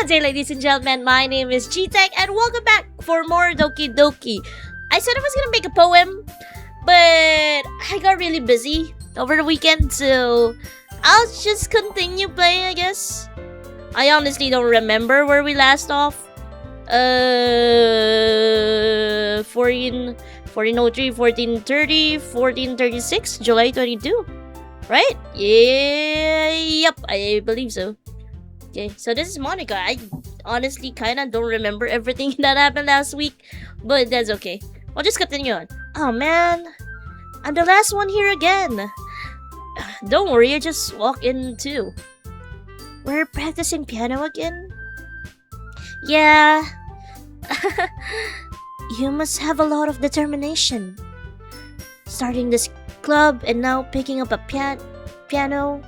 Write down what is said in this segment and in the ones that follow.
Good day, ladies and gentlemen. My name is GieTech, and welcome back for more Doki-Doki. I said I was gonna make a poem, but I got really busy over the weekend, so I'll just continue playing, I guess. I honestly don't remember where we last off. 1403, 1430, 1436, July 22. Right? Yeah, yep, I believe so. Okay, so this is Monika. I honestly kinda don't remember everything that happened last week, but that's okay. I'll just continue on. Oh man, I'm the last one here again. Don't worry, I just walked in too. We're practicing piano again? Yeah. You must have a lot of determination. Starting this club and now picking up a piano.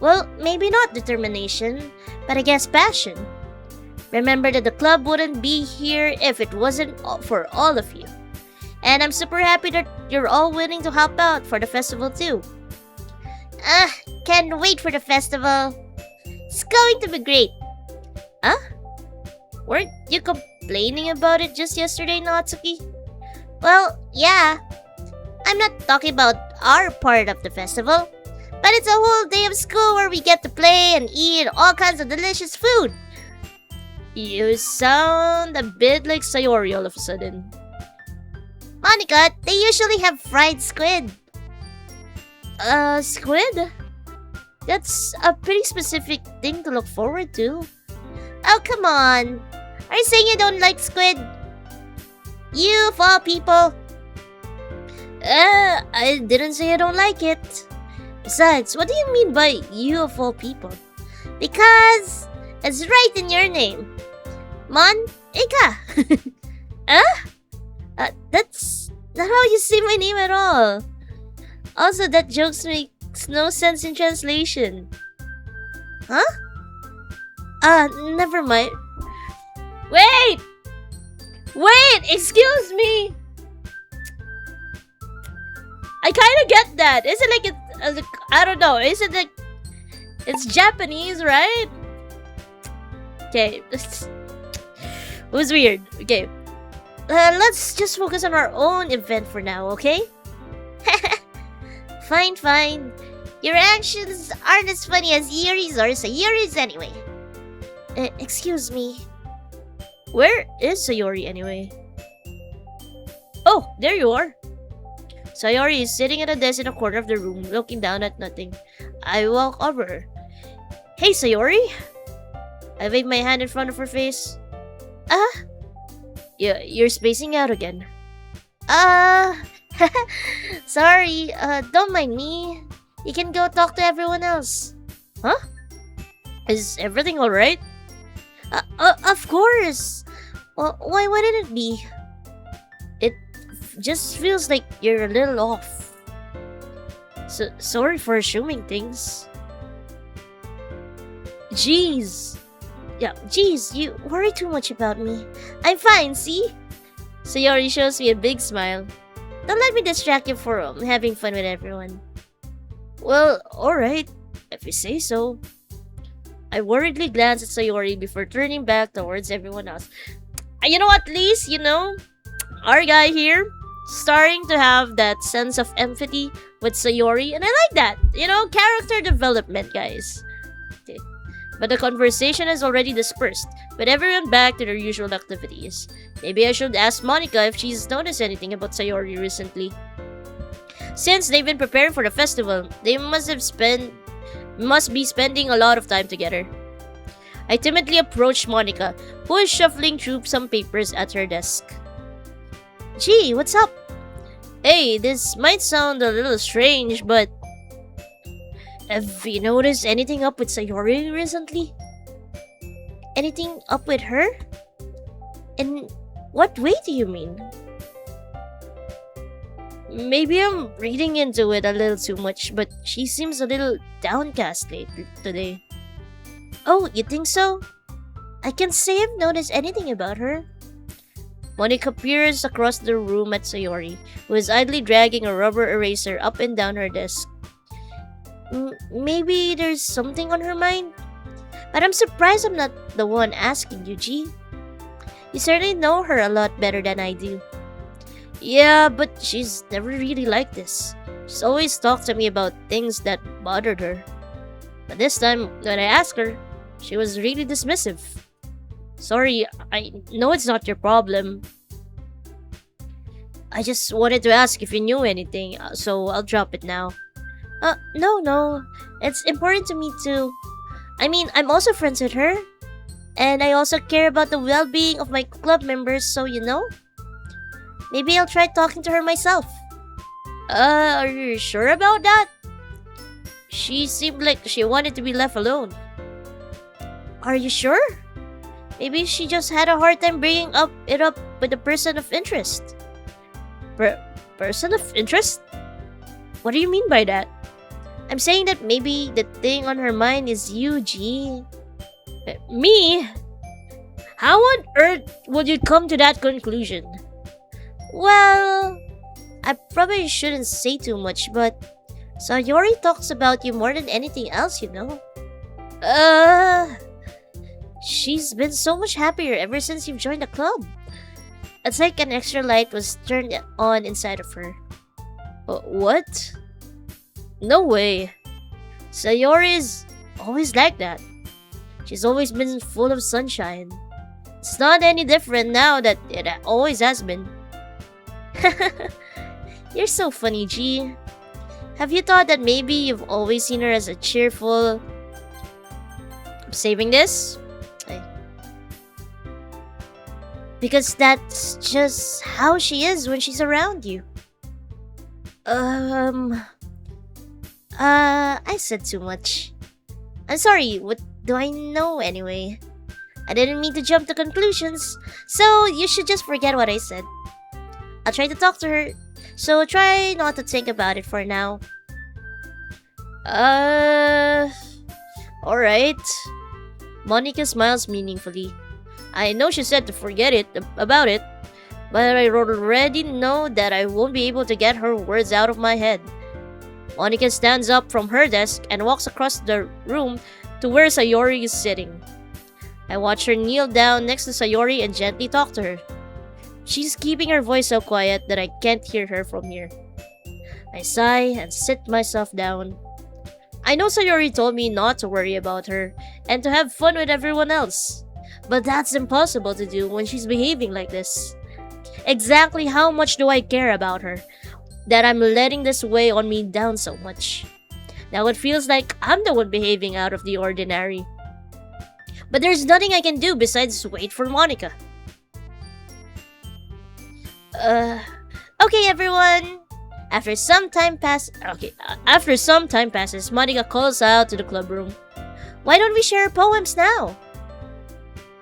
Well, maybe not determination, but I guess passion. Remember that the club wouldn't be here if it wasn't for all of you. And I'm super happy that you're all willing to help out for the festival too. Can't wait for the festival. It's going to be great. Huh? Weren't you complaining about it just yesterday, Natsuki? Well, yeah. I'm not talking about our part of the festival, but it's a whole day of school where we get to play and eat all kinds of delicious food. You sound a bit like Sayori all of a sudden. Monika, they usually have fried squid. Squid? That's a pretty specific thing to look forward to. Oh, come on. Are you saying you don't like squid? You, of all people. I didn't say I don't like it. Besides, what do you mean by you of all people? Because it's right in your name. Monika. That's not how you say my name at all. Also, that joke makes no sense in translation. Huh? Never mind. Wait! Excuse me! I kinda get that. Is it like it, I don't know. Is it like it's Japanese, right? Okay, it was weird. Okay, let's just focus on our own event for now, okay? Fine. Your actions aren't as funny as Yuri's or Sayori's anyway. Excuse me. Where is Sayori anyway? Oh, there you are. Sayori is sitting at a desk in a corner of the room, looking down at nothing. I walk over her. Hey, Sayori? I wave my hand in front of her face. You're spacing out again. Sorry, don't mind me. You can go talk to everyone else. Huh? Is everything alright? Of course. Well, why wouldn't it be? It just feels like you're a little off. So, sorry for assuming things. Jeez, you worry too much about me. I'm fine, see? Sayori shows me a big smile. Don't let me distract you from having fun with everyone. Well, alright, if you say so. I worriedly glance at Sayori before turning back towards everyone else. You know, at least, our guy here starting to have that sense of empathy with Sayori, and I like that. Character development, guys. Okay. But the conversation has already dispersed, with everyone back to their usual activities. Maybe I should ask Monika if she's noticed anything about Sayori recently. Since they've been preparing for the festival, they must be spending a lot of time together. I timidly approached Monika, who is shuffling through some papers at her desk. Gee, what's up? Hey, this might sound a little strange, but have you noticed anything up with Sayori recently? Anything up with her? In what way do you mean? Maybe I'm reading into it a little too much, but she seems a little downcast today. Oh, you think so? I can't say I've noticed anything about her. Monika peers across the room at Sayori, who is idly dragging a rubber eraser up and down her desk. Maybe there's something on her mind? But I'm surprised I'm not the one asking you, G. You certainly know her a lot better than I do. Yeah, but she's never really like this. She's always talked to me about things that bothered her. But this time, when I asked her, she was really dismissive. Sorry, I know it's not your problem. I just wanted to ask if you knew anything, so I'll drop it now. No. It's important to me too. I mean, I'm also friends with her. And I also care about the well-being of my club members, so you know? Maybe I'll try talking to her myself. Are you sure about that? She seemed like she wanted to be left alone. Are you sure? Maybe she just had a hard time bringing it up with a person of interest. Person of interest? What do you mean by that? I'm saying that maybe the thing on her mind is you, G. Me? How on earth would you come to that conclusion? Well, I probably shouldn't say too much, but Sayori talks about you more than anything else, you know. She's been so much happier ever since you've joined the club. It's like an extra light was turned on inside of her. What? No way. Sayori's always like that. She's always been full of sunshine. It's not any different now that it always has been. You're so funny, G. Have you thought that maybe you've always seen her as a cheerful... I'm saving this? Because that's just how she is when she's around you. I said too much. I'm sorry, what do I know anyway? I didn't mean to jump to conclusions, so you should just forget what I said. I'll try to talk to her, so try not to think about it for now. Alright. Monika smiles meaningfully. I know she said to forget about it, but I already know that I won't be able to get her words out of my head. Monika stands up from her desk and walks across the room to where Sayori is sitting. I watch her kneel down next to Sayori and gently talk to her. She's keeping her voice so quiet that I can't hear her from here. I sigh and sit myself down. I know Sayori told me not to worry about her and to have fun with everyone else. But that's impossible to do when she's behaving like this. Exactly how much do I care about her that I'm letting this weigh on me down so much? Now it feels like I'm the one behaving out of the ordinary. But there's nothing I can do besides wait for Monika. Okay everyone. After some time passes, Monika calls out to the club room. Why don't we share poems now?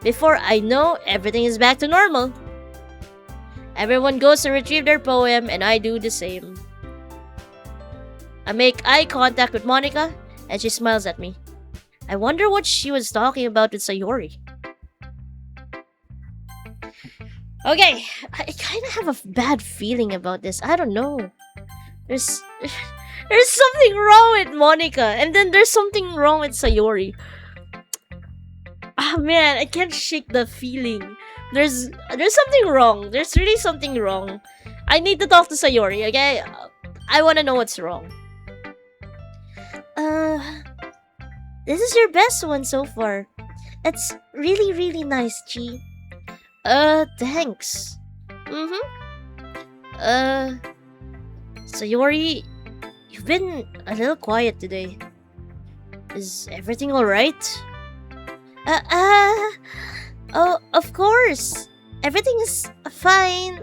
Before I know, everything is back to normal. Everyone goes to retrieve their poem and I do the same. I make eye contact with Monika and she smiles at me. I wonder what she was talking about with Sayori. Okay, I kind of have a bad feeling about this. I don't know. There's something wrong with Monika, and then there's something wrong with Sayori. Oh man, I can't shake the feeling. There's something wrong. There's really something wrong. I need to talk to Sayori, okay? I want to know what's wrong. This is your best one so far. It's really, really nice, G. Thanks. Sayori, you've been a little quiet today. Is everything alright? Oh, of course. Everything is fine.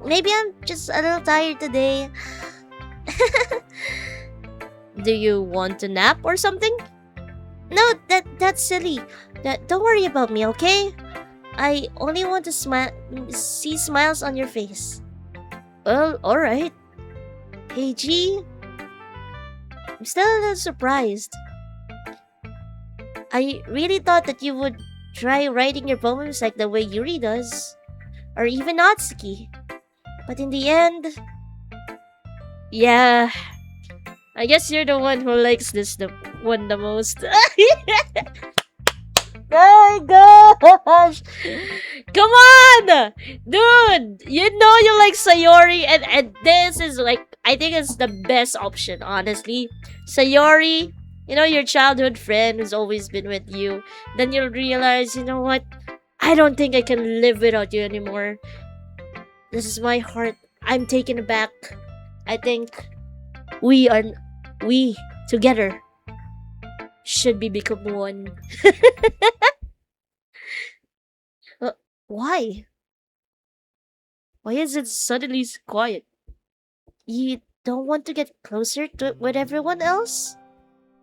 Maybe I'm just a little tired today. Do you want to nap or something? No, that's silly. Don't worry about me, okay? I only want to see smiles on your face. Well, alright. Hey, G. I'm still a little surprised. I really thought that you would try writing your poems like the way Yuri does. Or even Natsuki. But in the end... Yeah... I guess you're the one who likes this one the most. gosh! Come on! Dude! You know you like Sayori, and this is like, I think it's the best option, honestly. Sayori, you know, your childhood friend who's always been with you. Then you'll realize, you know what? I don't think I can live without you anymore. This is my heart. I'm taken aback. I think we are, we together should be become one. uh, why? Why is it suddenly quiet? You don't want to get closer to with everyone else?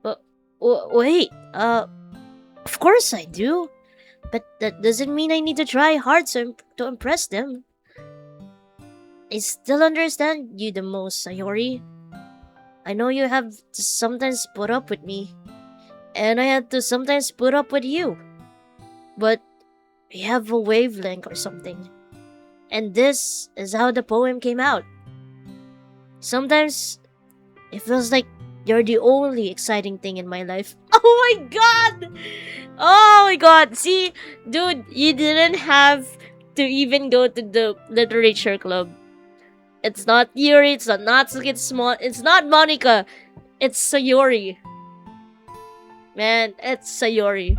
Uh, wait. Of course I do. But that doesn't mean I need to try hard to impress them. I still understand you the most, Sayori. I know you have to sometimes put up with me, and I had to sometimes put up with you. But we have a wavelength or something. And this is how the poem came out. Sometimes it feels like you're the only exciting thing in my life. Oh my god! Oh my god! See, dude, you didn't have to even go to the literature club. It's not Yuri, it's not Natsuki, it's not Monika. It's Sayori. Man, it's Sayori.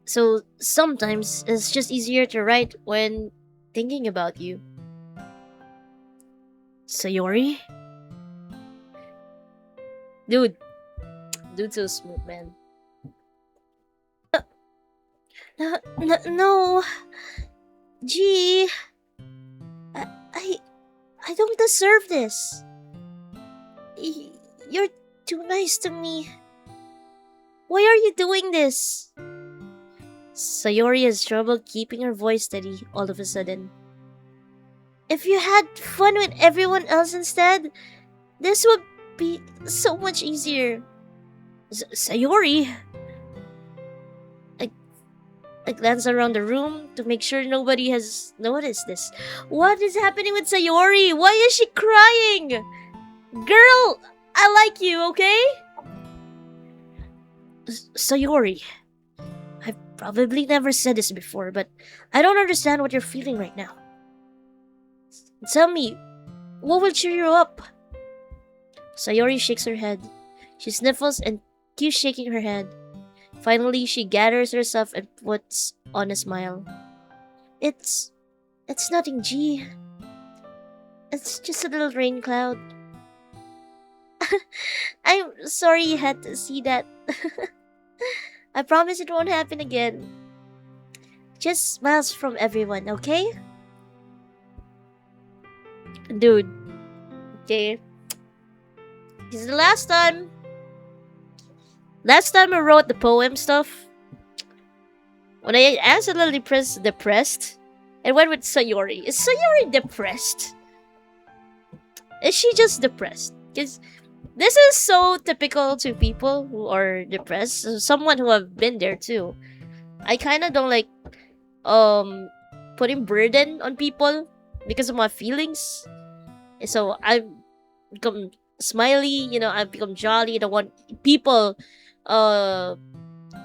So sometimes it's just easier to write when thinking about you. Sayori? Dude's so smooth, man. No. Gee. I, I, I don't deserve this. You're too nice to me. Why are you doing this? Sayori has trouble keeping her voice steady all of a sudden. If you had fun with everyone else instead, this would be so much easier. Sayori? I glance around the room to make sure nobody has noticed this. What is happening with Sayori? Why is she crying? Girl, I like you, okay? Sayori, I've probably never said this before, but I don't understand what you're feeling right now. Tell me, what will cheer you up? Sayori shakes her head. She sniffles and keeps shaking her head. Finally, she gathers herself and puts on a smile. It's nothing, G. It's just a little rain cloud. I'm sorry you had to see that. I promise it won't happen again. Just smiles from everyone, okay? Dude. Okay. This is the last time. Last time I wrote the poem stuff, when I accidentally pressed depressed, I went with Sayori. Is Sayori depressed? Is she just depressed? Because this is so typical to people who are depressed. So someone who have been there too. I kind of don't like putting burden on people because of my feelings. So I become smiley, you know, I become jolly. I don't want people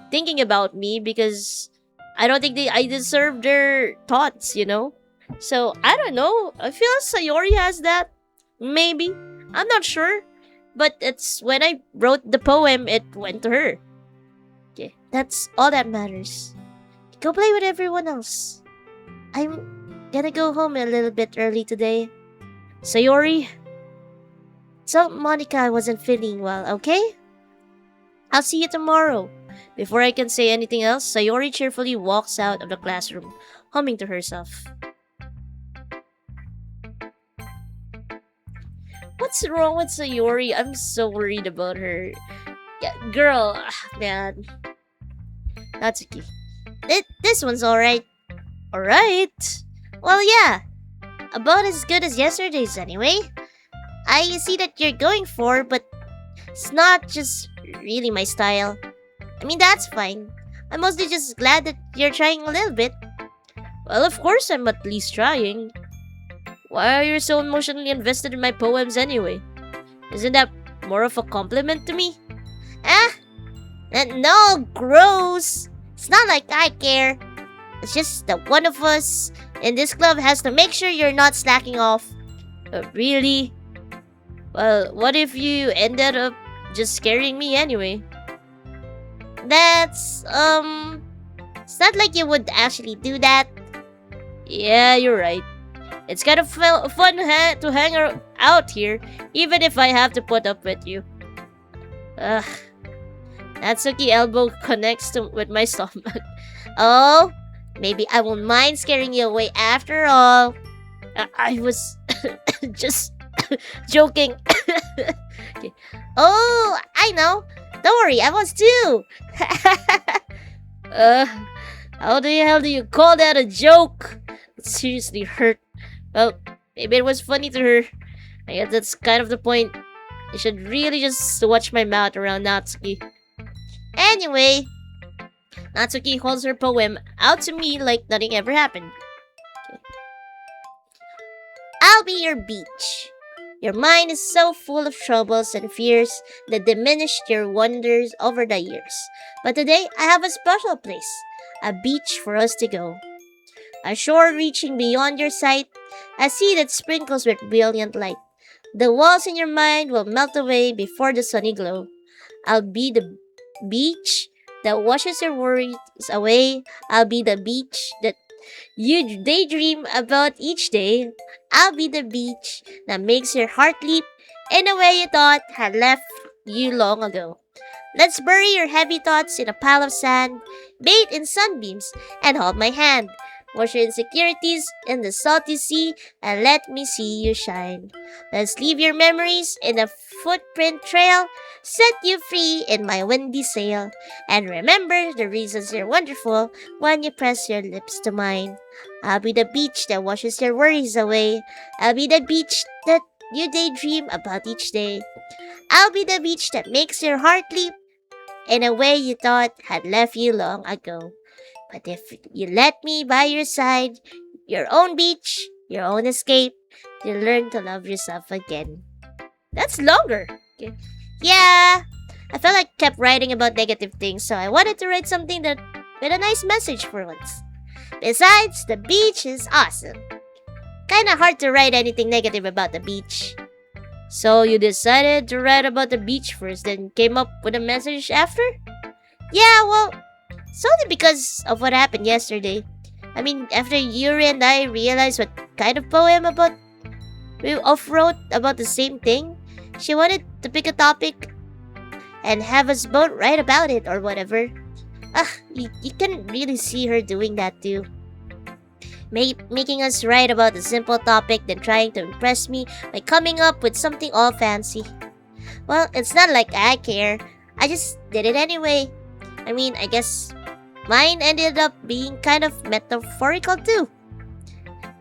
thinking about me because I don't think I deserve their thoughts, you know? So I don't know. I feel Sayori has that. Maybe. I'm not sure. But it's when I wrote the poem, it went to her. Okay, that's all that matters. Go play with everyone else. I'm gonna go home a little bit early today. Sayori, tell Monika I wasn't feeling well, okay? I'll see you tomorrow. Before I can say anything else, Sayori cheerfully walks out of the classroom, humming to herself. What's wrong with Sayori? I'm so worried about her. Yeah, girl, man. Natsuki. This one's alright. Alright? Well, yeah. About as good as yesterday's anyway. I see that you're going for, but it's not just really my style. I mean, that's fine. I'm mostly just glad that you're trying a little bit. Well, of course I'm at least trying. Why are you so emotionally invested in my poems anyway? Isn't that more of a compliment to me? Ah! No, gross! It's not like I care. It's just that one of us in this club has to make sure you're not slacking off. Really? Well, what if you ended up just scaring me anyway? That's, it's not like you would actually do that. Yeah, you're right. It's kind of fun to hang out here, even if I have to put up with you. Ugh. Natsuki elbow connects with my stomach. Oh, maybe I won't mind scaring you away after all. I was just joking. Okay. Oh, I know. Don't worry, I was too. uh, how the hell do you call that a joke? It seriously hurt. Well, maybe it was funny to her. I guess that's kind of the point. I should really just watch my mouth around Natsuki. Anyway, Natsuki holds her poem out to me like nothing ever happened. Okay. I'll be your beach. Your mind is so full of troubles and fears that diminished your wonders over the years. But today, I have a special place. A beach for us to go. A shore reaching beyond your sight. A sea that sprinkles with brilliant light. The walls in your mind will melt away before the sunny glow. I'll be the beach that washes your worries away. I'll be the beach that you daydream about each day. I'll be the beach that makes your heart leap in a way you thought had left you long ago. Let's bury your heavy thoughts in a pile of sand, bathe in sunbeams, and hold my hand. Wash your insecurities in the salty sea and let me see you shine. Let's leave your memories in a footprint trail, set you free in my windy sail. And remember the reasons you're wonderful when you press your lips to mine. I'll be the beach that washes your worries away. I'll be the beach that you daydream about each day. I'll be the beach that makes your heart leap in a way you thought had left you long ago. But if you let me by your side, your own beach, your own escape, you'll learn to love yourself again. That's longer. Okay. Yeah, I felt like I kept writing about negative things, so I wanted to write something that with a nice message for once. Besides, the beach is awesome. Kinda hard to write anything negative about the beach. So you decided to write about the beach first, then came up with a message after? Yeah, well, it's only because of what happened yesterday. I mean, after Yuri and I realized what kind of poem we off-wrote about the same thing, she wanted to pick a topic and have us both write about it or whatever. You can really see her doing that too. Making us write about a simple topic, then trying to impress me by coming up with something all fancy. Well, it's not like I care. I just did it anyway. I mean, I guess mine ended up being kind of metaphorical too.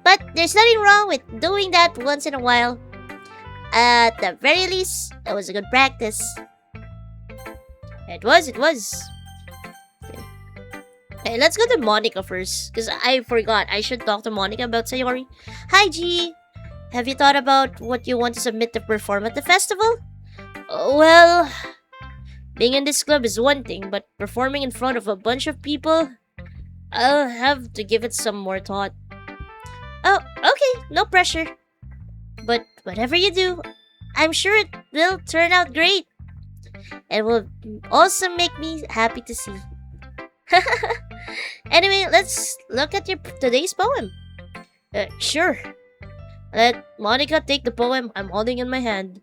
But there's nothing wrong with doing that once in a while. At the very least, it was a good practice. It was. Okay. Hey, let's go to Monika first, because I forgot. I should talk to Monika about Sayori. Hi, G. Have you thought about what you want to submit to perform at the festival? Well, being in this club is one thing, but performing in front of a bunch of people, I'll have to give it some more thought. Oh, okay, no pressure. But whatever you do, I'm sure it will turn out great. It will also make me happy to see. Anyway, let's look at your today's poem. Sure. Let Monika take the poem I'm holding in my hand.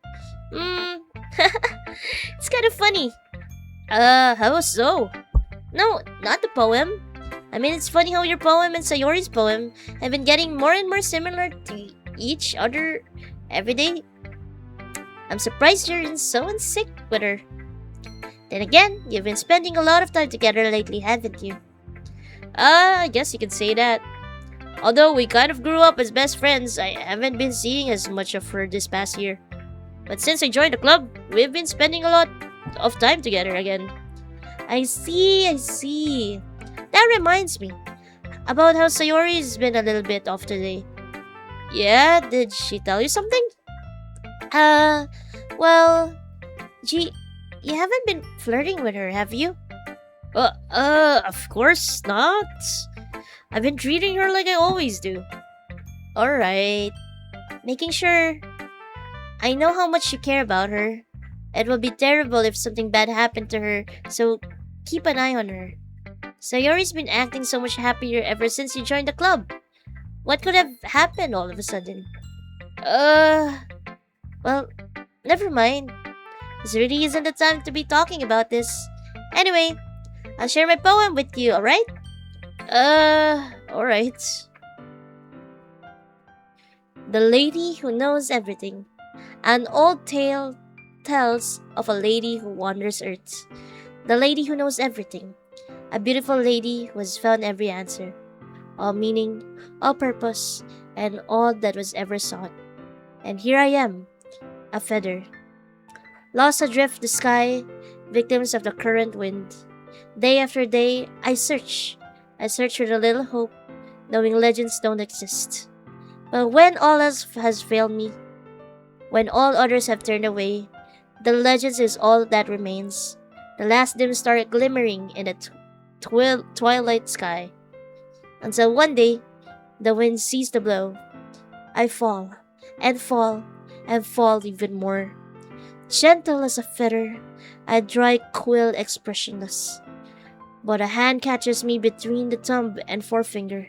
It's kind of funny. How so? No, not the poem. I mean, it's funny how your poem and Sayori's poem have been getting more and more similar to each other every day. I'm surprised you're so in sync with her. Then again, you've been spending a lot of time together lately, haven't you? I guess you could say that. Although we kind of grew up as best friends, I haven't been seeing as much of her this past year. But since I joined the club, we've been spending a lot of time together again. I see. That reminds me about how Sayori's been a little bit off today. Yeah, did she tell you something? Well, gee, you haven't been flirting with her, have you? Of course not. I've been treating her like I always do. Alright. Making sure I know how much you care about her. It will be terrible if something bad happened to her, so keep an eye on her. Sayori's been acting so much happier ever since you joined the club. What could have happened all of a sudden? Uh, well, never mind. This really isn't the time to be talking about this. Anyway, I'll share my poem with you, alright? Alright. The Lady Who Knows Everything. An old tale tells of a lady who wanders Earth. The lady who knows everything. A beautiful lady who has found every answer, all meaning, all purpose, and all that was ever sought. And here I am, a feather, lost adrift the sky, victims of the current wind. Day after day, I search. I search for a little hope, knowing legends don't exist. But when all else has failed me, when all others have turned away, the legends is all that remains. The last dim star glimmering in the twilight sky. Until one day, the wind ceased to blow. I fall, and fall, and fall even more. Gentle as a feather, I dry quill expressionless. But a hand catches me between the thumb and forefinger.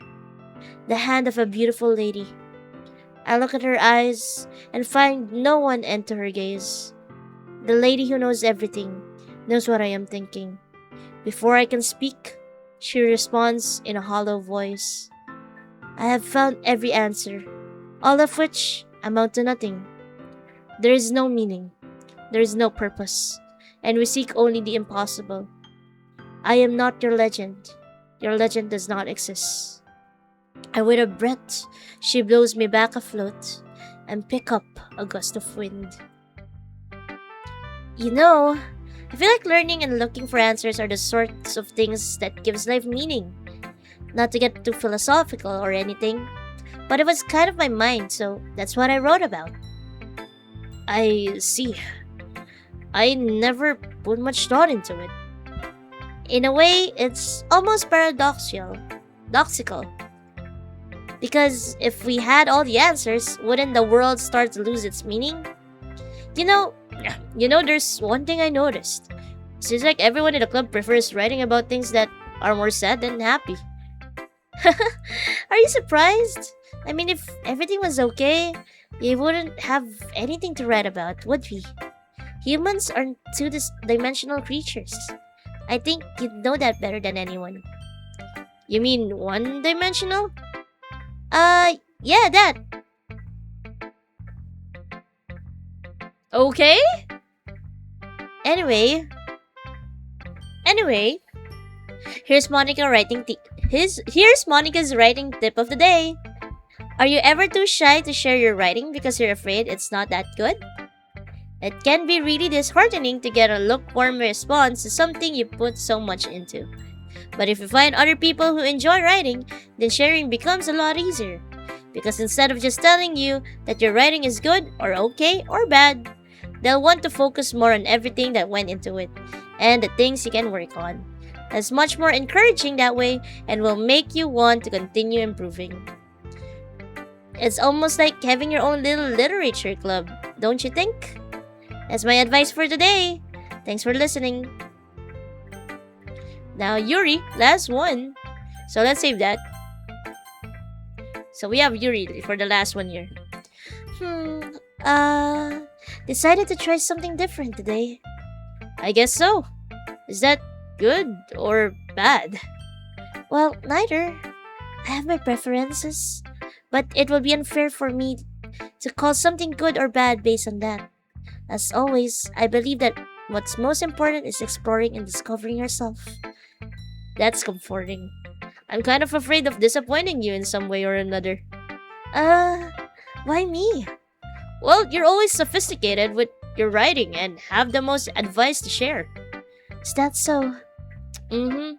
The hand of a beautiful lady. I look at her eyes and find no one enter her gaze. The lady who knows everything knows what I am thinking. Before I can speak, she responds in a hollow voice. I have found every answer, all of which amount to nothing. There is no meaning, there is no purpose, and we seek only the impossible. I am not your legend. Your legend does not exist. And with a breath, she blows me back afloat and pick up a gust of wind. You know, I feel like learning and looking for answers are the sorts of things that gives life meaning. Not to get too philosophical or anything, but it was kind of my mind, so that's what I wrote about. I see. I never put much thought into it. In a way, it's almost paradoxical. Because if we had all the answers, wouldn't the world start to lose its meaning? You know, there's one thing I noticed. Seems like everyone in the club prefers writing about things that are more sad than happy. Are you surprised? I mean, if everything was okay, we wouldn't have anything to write about, would we? Humans aren't two-dimensional creatures. I think you'd know that better than anyone. You mean one-dimensional? Yeah, that. Okay? Anyway, here's Monica's writing tip of the day. Are you ever too shy to share your writing because you're afraid it's not that good? It can be really disheartening to get a lukewarm response to something you put so much into. But if you find other people who enjoy writing, then sharing becomes a lot easier. Because instead of just telling you that your writing is good or okay or bad, they'll want to focus more on everything that went into it and the things you can work on. It's much more encouraging that way and will make you want to continue improving. It's almost like having your own little literature club, don't you think? That's my advice for today. Thanks for listening. Now, Yuri, last one. So let's save that. So we have Yuri for the last one here. Decided to try something different today. I guess so. Is that good or bad? Well, neither. I have my preferences, but it will be unfair for me to call something good or bad based on that. As always, I believe that what's most important is exploring and discovering yourself. That's comforting. I'm kind of afraid of disappointing you in some way or another. Why me? Well, you're always sophisticated with your writing and have the most advice to share. Is that so? Mm-hmm.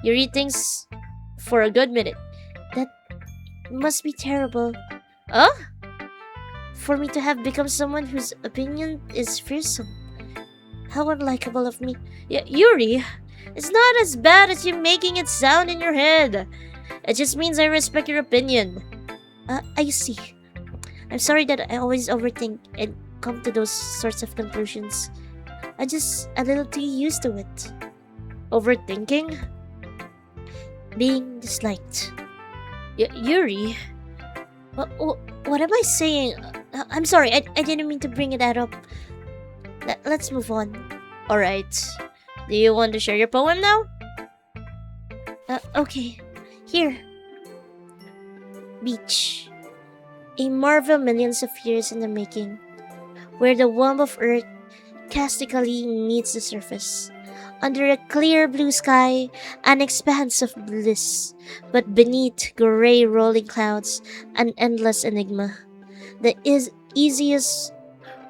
You read things for a good minute. That must be terrible. Huh? For me to have become someone whose opinion is fearsome. How unlikable of me. Yuri, It's not as bad as you making it sound in your head. It just means I respect your opinion. I see. I'm sorry that I always overthink and come to those sorts of conclusions. I'm just a little too used to it. Overthinking? Being disliked. Yuri? What am I saying? I'm sorry, I didn't mean to bring that up. Let's move on. Alright. Do you want to share your poem now? Okay. Here. Beach. A marvel millions of years in the making, where the womb of Earth castically meets the surface. Under a clear blue sky, an expanse of bliss, but beneath gray rolling clouds, an endless enigma. The easiest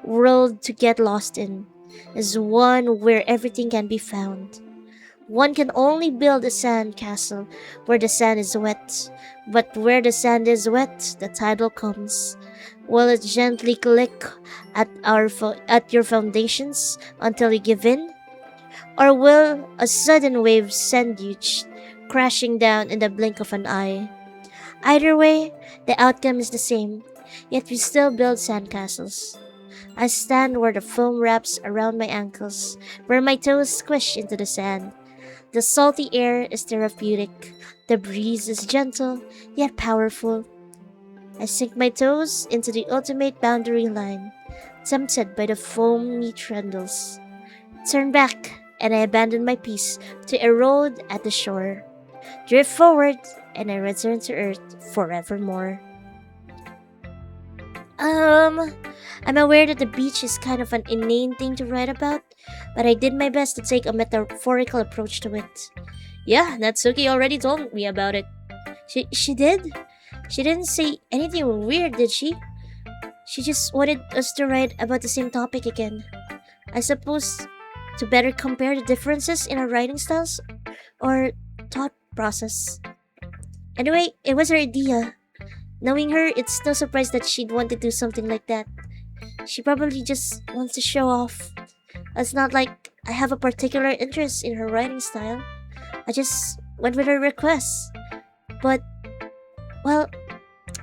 world to get lost in is one where everything can be found. One can only build a sand castle where the sand is wet, but where the sand is wet, the tidal comes. Will it gently click at your foundations until you give in? Or will a sudden wave send you crashing down in the blink of an eye? Either way, the outcome is the same, yet we still build sandcastles. I stand where the foam wraps around my ankles, where my toes squish into the sand. The salty air is therapeutic, the breeze is gentle, yet powerful. I sink my toes into the ultimate boundary line, tempted by the foamy trundles. Turn back, and I abandon my piece to erode at the shore. Drift forward, and I return to Earth forevermore. I'm aware that the beach is kind of an inane thing to write about, but I did my best to take a metaphorical approach to it. Yeah, Natsuki already told me about it. She did? She didn't say anything weird, did she? She just wanted us to write about the same topic again. I suppose to better compare the differences in our writing styles or thought process. Anyway, it was her idea. Knowing her, it's no surprise that she'd want to do something like that. She probably just wants to show off. It's not like I have a particular interest in her writing style. I just went with her request. But, well,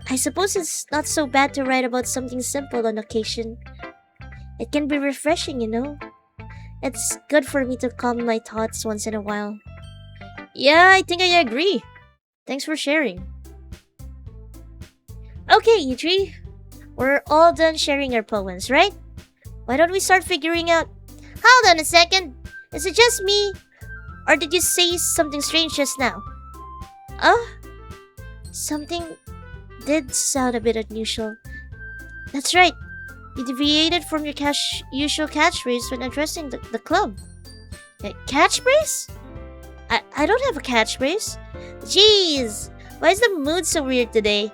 I suppose it's not so bad to write about something simple on occasion. It can be refreshing, you know? It's good for me to calm my thoughts once in a while. Yeah, I think I agree. Thanks for sharing. Okay, you three. We're all done sharing our poems, right? Why don't we start figuring out... Hold on a second. Is it just me? Or did you say something strange just now? Something did sound a bit unusual. That's right. You deviated from your usual catchphrase when addressing the club. Catchphrase? I don't have a catchphrase. Jeez, why is the mood so weird today?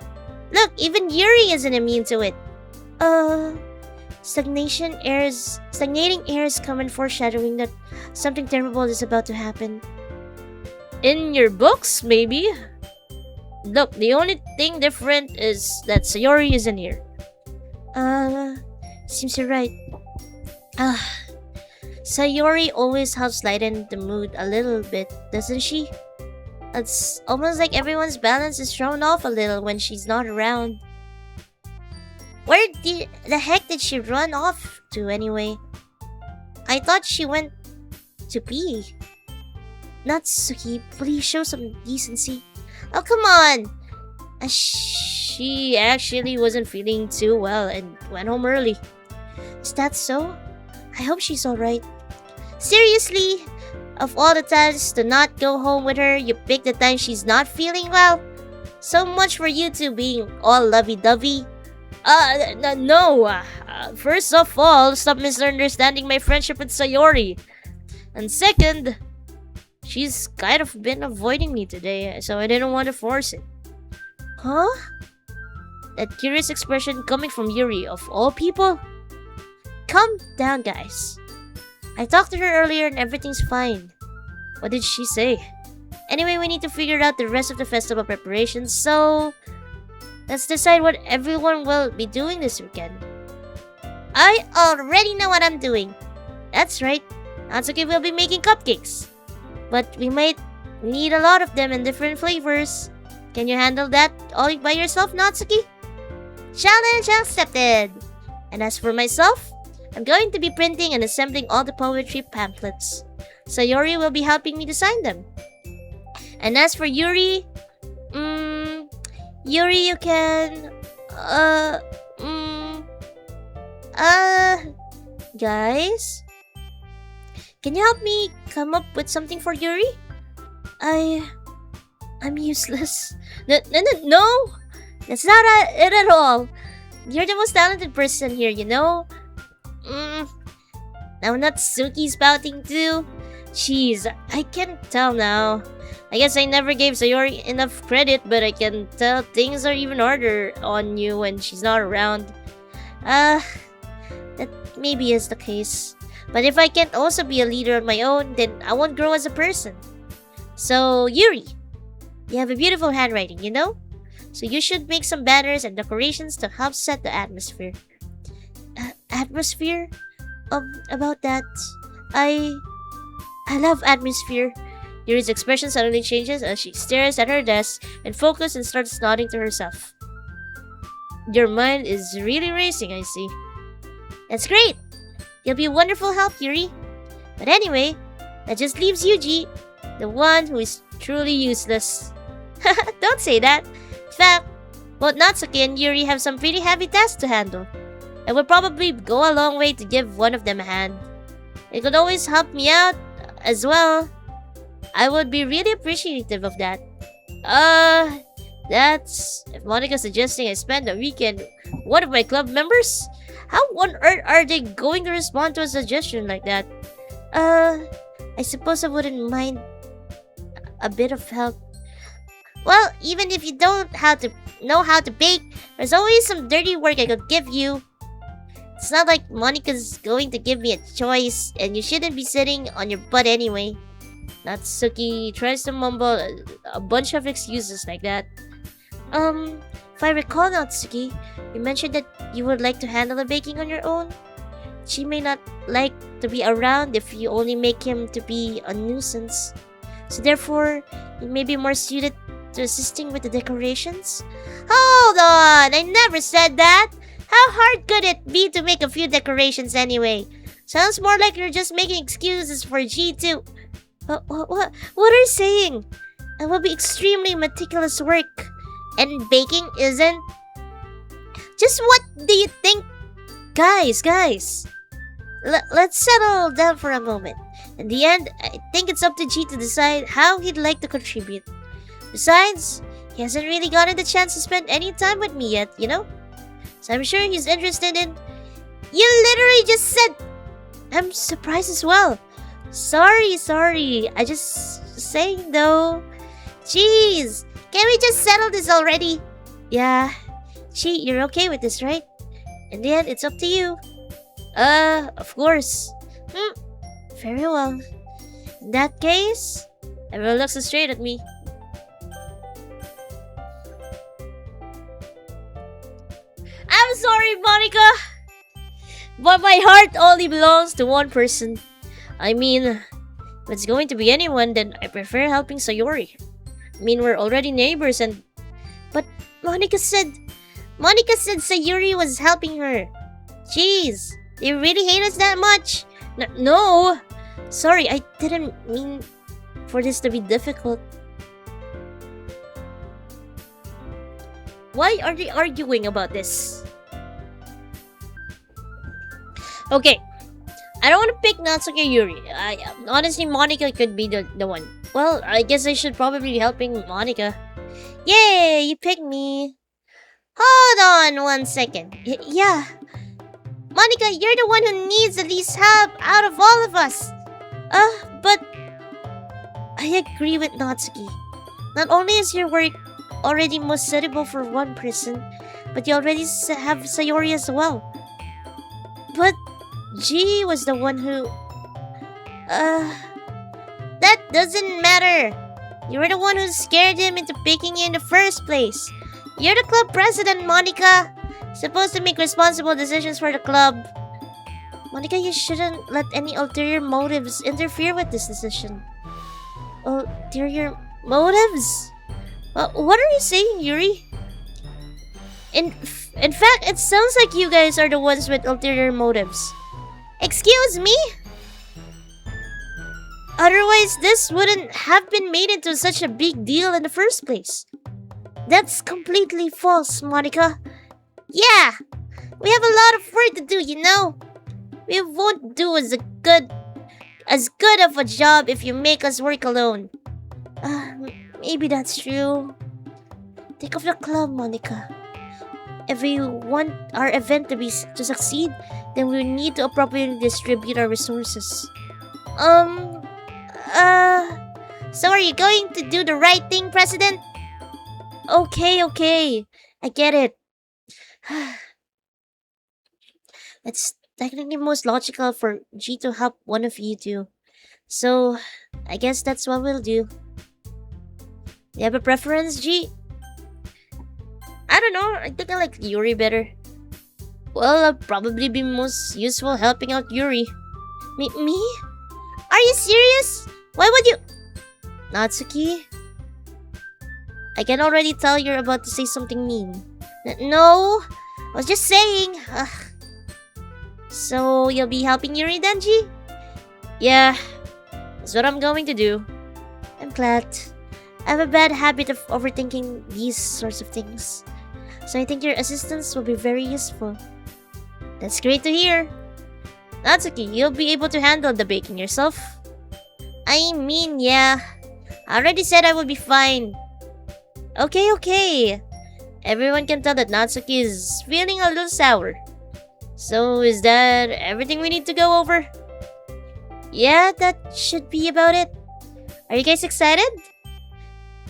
Look, even Yuri isn't immune to it. Stagnating air is common foreshadowing that something terrible is about to happen. In your books, maybe? Look, the only thing different is that Sayori isn't here. Seems you're right. Sayori always helps lighten the mood a little bit, doesn't she? It's almost like everyone's balance is thrown off a little when she's not around. Where the heck did she run off to anyway? I thought she went to pee. Natsuki, please show some decency. Oh, come on! She actually wasn't feeling too well and went home early. Is that so? I hope she's alright. Seriously? Of all the times to not go home with her, you pick the time she's not feeling well? So much for you two being all lovey-dovey. No. First of all, stop misunderstanding my friendship with Sayori. And second, she's kind of been avoiding me today, so I didn't want to force it. Huh? That curious expression coming from Yuri, of all people? Calm down, guys. I talked to her earlier and everything's fine. What did she say? Anyway, we need to figure out the rest of the festival preparations, so... let's decide what everyone will be doing this weekend. I already know what I'm doing. That's right. Natsuki will be making cupcakes. but we might need a lot of them in different flavors. Can you handle that all by yourself, Natsuki? Challenge accepted! And as for myself, I'm going to be printing and assembling all the poetry pamphlets. Sayori will be helping me design them. And as for Yuri, Yuri, you can, guys? Can you help me come up with something for Yuri? I'm useless. No! That's not it at all. You're the most talented person here, you know? Now Natsuki's spouting too. Jeez, I can tell now. I guess I never gave Sayori enough credit, but I can tell things are even harder on you when she's not around. That maybe is the case. But if I can't also be a leader on my own, then I won't grow as a person. So, Yuri, you have a beautiful handwriting, you know? So you should make some banners and decorations to help set the atmosphere. Atmosphere? About that, I love atmosphere. Yuri's expression suddenly changes as she stares at her desk and focuses and starts nodding to herself. Your mind is really racing, I see. That's great! You'll be a wonderful help, Yuri. But anyway, that just leaves Yuji, the one who is truly useless. Don't say that. In fact, both Natsuki and Yuri have some pretty heavy tasks to handle. It would probably go a long way to give one of them a hand. It could always help me out as well. I would be really appreciative of that. That's... If Monika's suggesting I spend a weekend with one of my club members? How on earth are they going to respond to a suggestion like that? I suppose I wouldn't mind a bit of help. Well, even if you don't know how to bake, there's always some dirty work I could give you. It's not like Monika's going to give me a choice, and you shouldn't be sitting on your butt anyway. Natsuki tries to mumble a bunch of excuses like that. If I recall, Natsuki, you mentioned that you would like to handle the baking on your own. She may not like to be around if you only make him to be a nuisance. So therefore, you may be more suited to assisting with the decorations? Hold on! I never said that! How hard could it be to make a few decorations anyway? Sounds more like you're just making excuses for G to... What are you saying? It will be extremely meticulous work. And baking isn't... Just what do you think? Guys. Let's settle down for a moment. In the end, I think it's up to G to decide how he'd like to contribute. Besides, he hasn't really gotten the chance to spend any time with me yet, you know? So I'm sure he's interested in... You literally just said... I'm surprised as well. Sorry. I just saying though. Jeez, can we just settle this already? Yeah. Chi, you're okay with this, right? In the end, it's up to you. Of course. Very well. In that case, everyone looks straight at me. I'm sorry, Monika, but my heart only belongs to one person. I mean, if it's going to be anyone, then I prefer helping Sayori. I mean, we're already neighbors and... But Monika said Sayori was helping her. Jeez, they really hate us that much? No! Sorry, I didn't mean for this to be difficult. Why are they arguing about this? Okay, I don't want to pick Natsuki or Yuri. Honestly, Monika could be the one. Well, I guess I should probably be helping Monika. Yay, you picked me. Hold on one second. Yeah. Monika, you're the one who needs the least help out of all of us. But... I agree with Natsuki. Not only is your work already most suitable for one person, but you already have Sayori as well. But G was the one who... That doesn't matter. You were the one who scared him into picking you in the first place. You're the club president, Monika. Supposed to make responsible decisions for the club. Monika, you shouldn't let any ulterior motives interfere with this decision. Ulterior motives? What are you saying, Yuri? In fact, it sounds like you guys are the ones with ulterior motives. Excuse me? Otherwise, this wouldn't have been made into such a big deal in the first place. That's completely false, Monica. Yeah, we have a lot of work to do, you know. We won't do as good of a job if you make us work alone. Uh, Maybe that's true. Think of the club, Monica. If we want our event to succeed, then we need to appropriately distribute our resources. Um, uh, so are you going to do the right thing, President? Okay, I get it. It's technically most logical for G to help one of you two. So, I guess that's what we'll do. You have a preference, G? I don't know, I think I like Yuri better. Well, I'll probably be most useful helping out Yuri. Me? Are you serious? Why would you... Natsuki? I can already tell you're about to say something mean. No, I was just saying. So, you'll be helping Yuri then, G? Yeah, that's what I'm going to do. I'm glad. I have a bad habit of overthinking these sorts of things. So I think your assistance will be very useful. That's great to hear. Natsuki, you'll be able to handle the baking yourself. I mean, yeah. I already said I will be fine. Okay. Everyone can tell that Natsuki is feeling a little sour. So is that everything we need to go over? Yeah, that should be about it. Are you guys excited?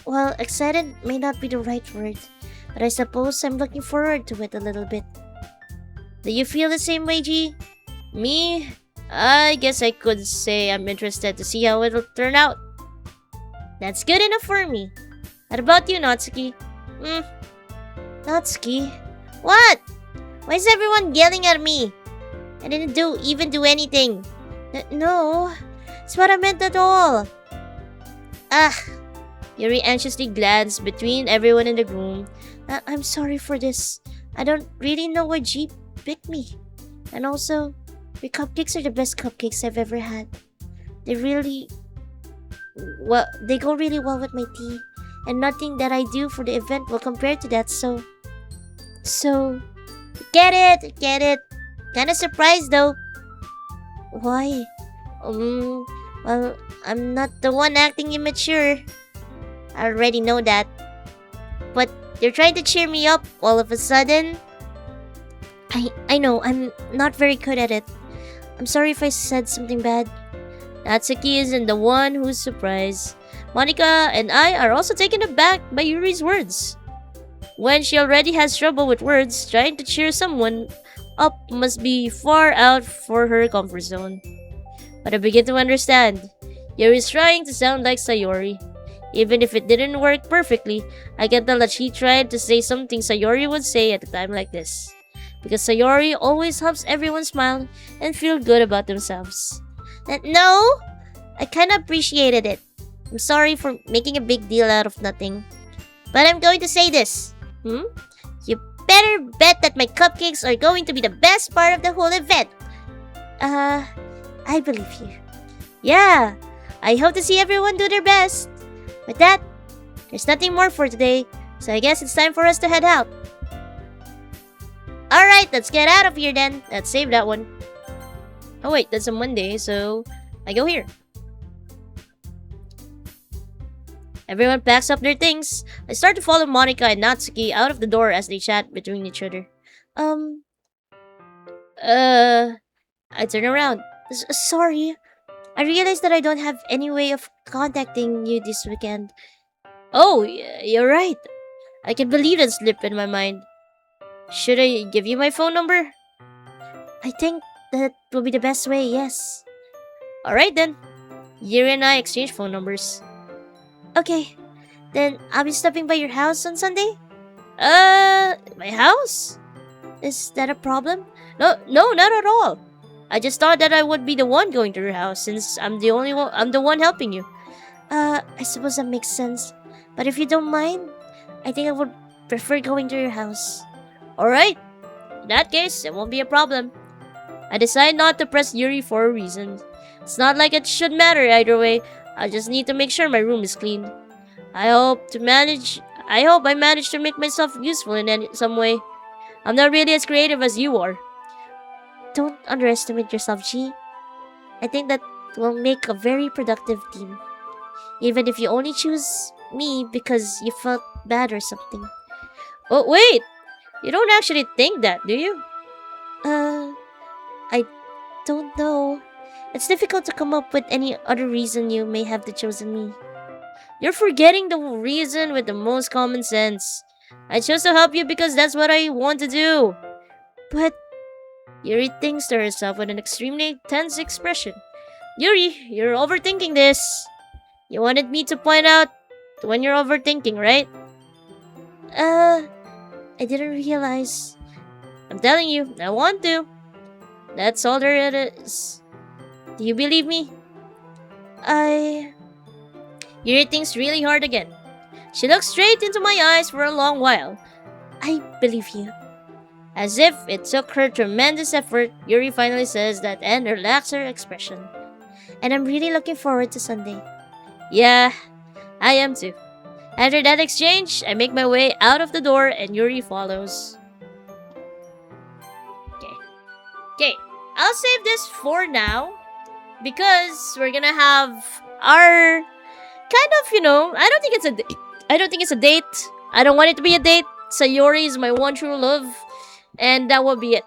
Well, excited may not be the right word, but I suppose I'm looking forward to it a little bit. Do you feel the same way, G? Me? I guess I could say I'm interested to see how it'll turn out. That's good enough for me. What about you, Natsuki? Natsuki? What? Why is everyone yelling at me? I didn't even do anything. No, it's what I meant at all. Yuri anxiously glanced between everyone in the room. I'm sorry for this. I don't really know why G picked me. And also, your cupcakes are the best cupcakes I've ever had. They go really well with my tea. And nothing that I do for the event will compare to that, so... Get it. Kinda surprised though. Why? Well, I'm not the one acting immature. I already know that. But you're trying to cheer me up all of a sudden. I know, I'm not very good at it. I'm sorry if I said something bad. Natsuki isn't the one who's surprised. Monika and I are also taken aback by Yuri's words. When she already has trouble with words, trying to cheer someone up must be far out for her comfort zone. But I begin to understand. Yuri's trying to sound like Sayori. Even if it didn't work perfectly, I can tell that she tried to say something Sayori would say at a time like this. Because Sayori always helps everyone smile and feel good about themselves. No, I kinda appreciated it. I'm sorry for making a big deal out of nothing. But I'm going to say this. You better bet that my cupcakes are going to be the best part of the whole event. I believe you. Yeah, I hope to see everyone do their best. With that, there's nothing more for today, so I guess it's time for us to head out. Alright, let's get out of here then. Let's save that one. Oh wait, that's a Monday, so I go here. Everyone packs up their things. I start to follow Monika and Natsuki out of the door as they chat between each other. I turn around. Sorry. I realized that I don't have any way of contacting you this weekend. Oh, you're right. I can believe that slipped in my mind. Should I give you my phone number? I think that will be the best way, yes. Alright then. Yuri and I exchange phone numbers. Okay, then I'll be stopping by your house on Sunday? My house? Is that a problem? No, not at all. I just thought that I would be the one going to your house since I'm the one helping you. I suppose that makes sense. But if you don't mind, I think I would prefer going to your house. Alright, in that case, it won't be a problem. I decided not to press Yuri for a reason. It's not like it should matter either way. I just need to make sure my room is clean. I hope I manage to make myself useful in some way. I'm not really as creative as you are. Don't underestimate yourself, G. I think that will make a very productive team. Even if you only choose me because you felt bad or something. Oh, wait! You don't actually think that, do you? I don't know. It's difficult to come up with any other reason you may have to chosen me. You're forgetting the reason with the most common sense. I chose to help you because that's what I want to do. But Yuri thinks to herself with an extremely tense expression. Yuri, you're overthinking this. You wanted me to point out when you're overthinking, right? I didn't realize. I'm telling you, I want to. That's all there is. Do you believe me? Yuri thinks really hard again. She looks straight into my eyes for a long while. I believe you. As if it took her tremendous effort, Yuri finally says that and relaxes her expression. And I'm really looking forward to Sunday. Yeah, I am too. After that exchange, I make my way out of the door and Yuri follows. Okay, I'll save this for now because we're gonna have our kind of, I don't think it's a date. I don't want it to be a date. Sayori is my one true love, and that will be it.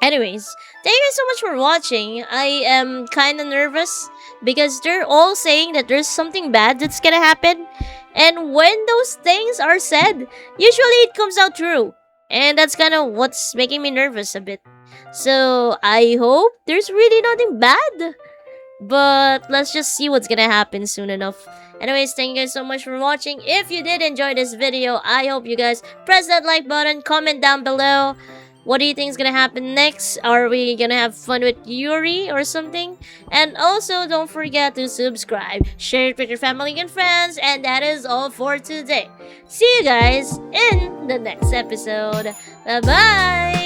Anyways, thank you guys so much for watching. I am kind of nervous because they're all saying that there's something bad that's gonna happen. And when those things are said, usually it comes out true. And that's kind of what's making me nervous a bit. So, I hope there's really nothing bad. But let's just see what's gonna happen soon enough. Anyways, thank you guys so much for watching. If you did enjoy this video, I hope you guys press that like button, comment down below. What do you think is gonna happen next? Are we gonna have fun with Yuri or something? And also, don't forget to subscribe, share it with your family and friends, and that is all for today. See you guys in the next episode. Bye-bye!